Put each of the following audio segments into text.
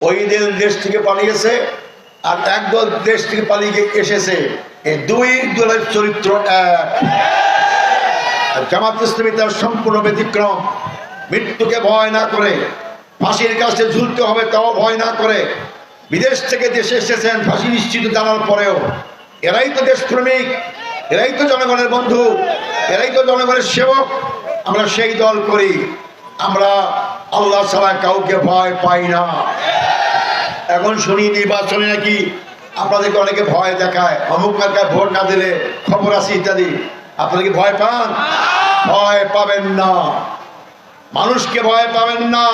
ওই দেশ থেকে পালিয়েছে আর একদল দেশ থেকে পালিয়ে এসেছে। এই দুই দলের চরিত্র এক। জামাত ইসলামী তার সম্পূর্ণ ব্যতিক্রম। মৃত্যুকে ভয় না করে, ফাঁসির কাছে ঝুলতে হবে তাও ভয় না করে, বিদেশ থেকে দেশে এসেছেন ফাঁসি নিশ্চিত জানার পরেও এরাই তো দেশপ্রেমিক, এরাই তো জনগণের বন্ধু, এরাই তো জনগণের সেবক। আমরা সেই দল করি। আমরা আল্লাহ ছাড়া কাউকে ভয় পাই না। এখন শুনি নির্বাচনে নাকি আপনাদেরকে অনেকে ভয় দেখায়, অমুক মার্কায় ভোট না দিলে খবর আছে ইত্যাদি। আপনারা কি ভয় পান? ভয় পাবেন না, মানুষকে ভয় পাবেন না।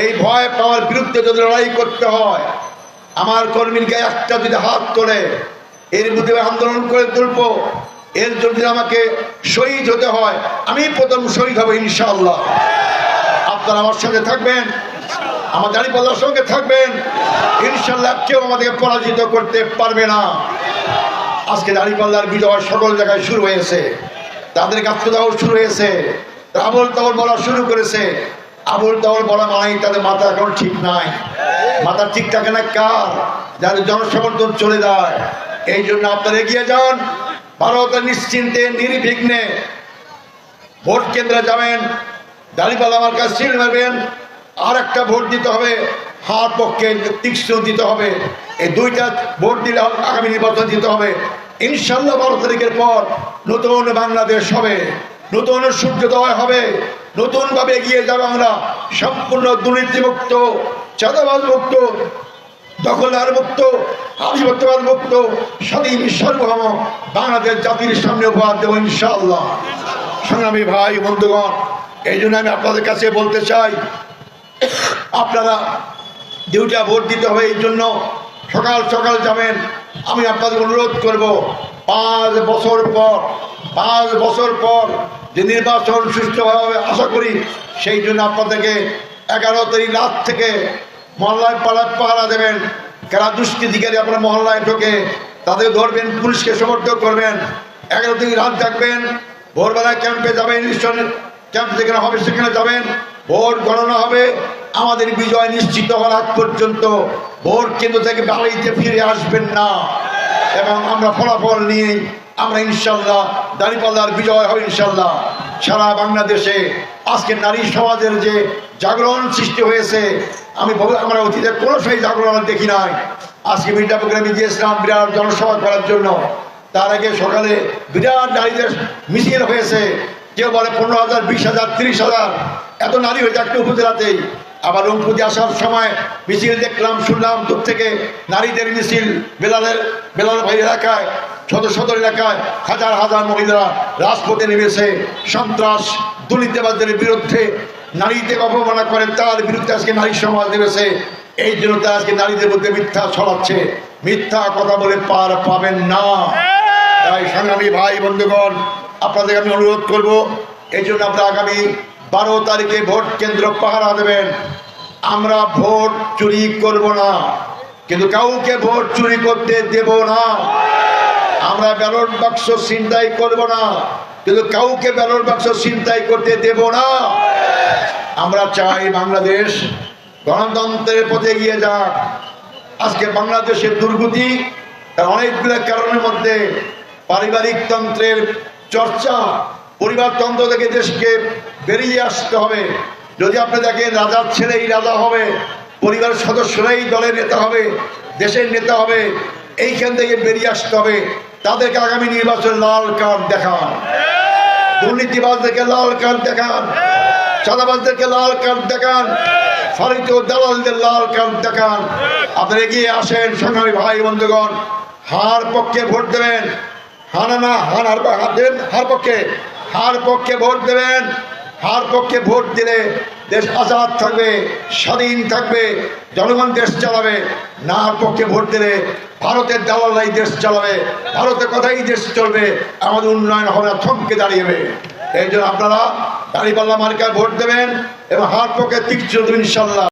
এই ভয় পাওয়ার বিরুদ্ধে যদি লড়াই করতে হয়, আমার কর্মীকে একটা যদি হাত তোলে এর বিরুদ্ধে আন্দোলন করে তুলবো, এর জন্য আমাকে শহীদ হতে হয়, আমি প্রথম শহীদ হব ইনশাআল্লাহ। আপনারা আমার সাথে থাকবেন, আমার দাঁড়িপাল্লার সঙ্গে থাকবেন ইনশাআল্লাহ। কেউ আমাদেরকে পরাজিত করতে পারবে না। আজকে দাঁড়িপাল্লার বিজয় সকল জায়গায় শুরু হয়েছে, তাদের গাত্রদাহ শুরু হয়েছে, আবল তাবল বলা শুরু করেছে। আবল তাবল বলা মানেই তাদের মাথা এখন ঠিক নাই। মাথা ঠিক থাকে না কার? যাদের জনসমর্থন চলে যায়। এই জন্য আপনারা এগিয়ে যান, ভারতের নিশ্চিন্তে নির্বিঘ্নে ভোট কেন্দ্রে যাবেন, দাঁড়িপাল্লা আমার কাছে সিল মারবেন, আর একটা ভোট দিতে হবে, হাত পক্ষে তীক্ষ্ণ দিতে হবে। এই দুইটা ভোট দিলে আগামী নির্বাচন দিতে হবে ইনশাল্লাহ। 12 তারিখের পর নতুন বাংলাদেশ হবে, নতুন সূর্যোদয় হবে, নতুন ভাবে এগিয়ে যাবে। আমরা সম্পূর্ণ দুর্নীতিমুক্ত, চাঁদাবাজ মুক্ত, দখলদার মুক্ত, আধিপত্যবাদ মুক্ত, স্বাধীন সার্বভৌম বাংলাদেশ জাতির সামনে উপহার দেব ইনশাআল্লাহ। সংগ্রামী ভাই বন্ধুগণ, এই জন্য আমি আপনাদের কাছে বলতে চাই, আপনারা দুইটা ভোট দিতে হবে। এই জন্য সকাল সকাল যাবেন। আমি আপনাদের অনুরোধ করব, 5 বছর পর যে নির্বাচন সুষ্ঠুভাবে আশা করি, সেই জন্য আপনাদেরকে 11 তারিখ রাত থেকে মহল্লায় পাহারা দেবেন। কারা দুষ্কৃতিকারী আপনার মহল্লায় ঢোকে তাদের ধরবেন, পুলিশকে সমর্থন করবেন। 11 তারিখ রাত থাকবেন, ভোরবেলায় ক্যাম্পে যাবেন, ইলেকশনের ক্যাম্প যেখানে হবে সেখানে যাবেন, ভোট গণনা হবে। আমাদের বিজয় নিশ্চিত হওয়ার আগ পর্যন্ত ভোট কেন্দ্র থেকে বাড়িতে ফিরে আসবেন না, এবং আমরা ফলাফল নিয়ে আমরা ইনশাল্লাহ দাঁড়িপাল্লার বিজয় হবে ইনশাল্লাহ। সারা বাংলাদেশে আজকে নারী সমাজের যে জাগরণ সৃষ্টি হয়েছে, আমরা অতীতে কোনো সেই জাগরণ দেখি নাই। আজকে মির্জাপুরে আমি গিয়েছিলাম বিরাট জনসভা করার জন্য। তার আগে সকালে বিরাট নারীদের মিছিল হয়েছে। কেউ বলে 15,000, 20,000, 30,000 এত নারী হয়েছে একটা উপজেলাতেই। আবার রংপুরে আসার সময় মিছিল দেখলাম, শুনলাম দূর থেকে নারীদের মিছিল। বেলাল ভাই এলাকায়, সদর এলাকায় হাজার হাজার মহিলারা রাজপথে নেমেছে সন্ত্রাস দুর্নীতিবাজদের বিরুদ্ধে। নারীদের অপমাননা করে তার বিরুদ্ধে আজকে নারী সমাজ নেমেছে। এই জন্য তারা আজকে নারীদের মধ্যে মিথ্যা ছড়াচ্ছে। মিথ্যা কথা বলে পার পাবেন না। তাই সংগ্রামী ভাই বন্ধুগণ, আপনাদের আমি অনুরোধ করব, এই জন্য আপনারা আগামী 12 তারিখে ভোট কেন্দ্র পাহারা দেবেন। আমরা ভোট চুরি করব না, কিন্তু কাউকে ভোট চুরি করতে দেব না। আমরা ব্যালট বাক্স ছিনতাই করব না, কিন্তু কাউকে ব্যালট বাক্স ছিনতাই করতে দেব না। আমরা চাই বাংলাদেশ গণতন্ত্রের পথে এগিয়ে যাক। আজকে বাংলাদেশের দুর্গতি তার অনেকগুলো কারণের মধ্যে পারিবারিক তন্ত্রের চর্চা, পরিবারতন্ত্র থেকে দেশকে বেরিয়ে আসতে হবে। যদি আপনি দেখেন রাজার ছেলেই রাজা হবে, পরিবারের সদস্যরাই দলের নেতা হবে, দেশের নেতা হবে, এইখান থেকে বেরিয়ে আসতে হবে। তাদেরকে আগামী নির্বাচনে লাল কার্ড দেখান, দুর্নীতিবাজদেরকে লাল কার্ড দেখান, চাঁদাবাজদেরকে লাল কার্ড দেখান, ফারিক ও দালালদের লাল কার্ড দেখান। আপনারা এগিয়ে আসেন সংগ্রামী ভাই বন্ধুগণ। হার পক্ষে ভোট দেবেন, হার পক্ষে ভোট দেবেন। হার পক্ষে ভোট দিলে দেশ আজাদ থাকবে, স্বাধীন থাকবে, জনগণ দেশ চালাবে। নার পক্ষে ভোট দিলে ভারতের দালালাই দেশ চালাবে, ভারতের কথাই দেশ চলবে, আমাদের উন্নয়ন হবে না, থমকে দাঁড়িয়েবে। এই জন্য আপনারা দাঁড়িপাল্লা মার্কায় ভোট দেবেন এবং হার পক্ষে তীক্ষ্ণ ইনশাল্লাহ।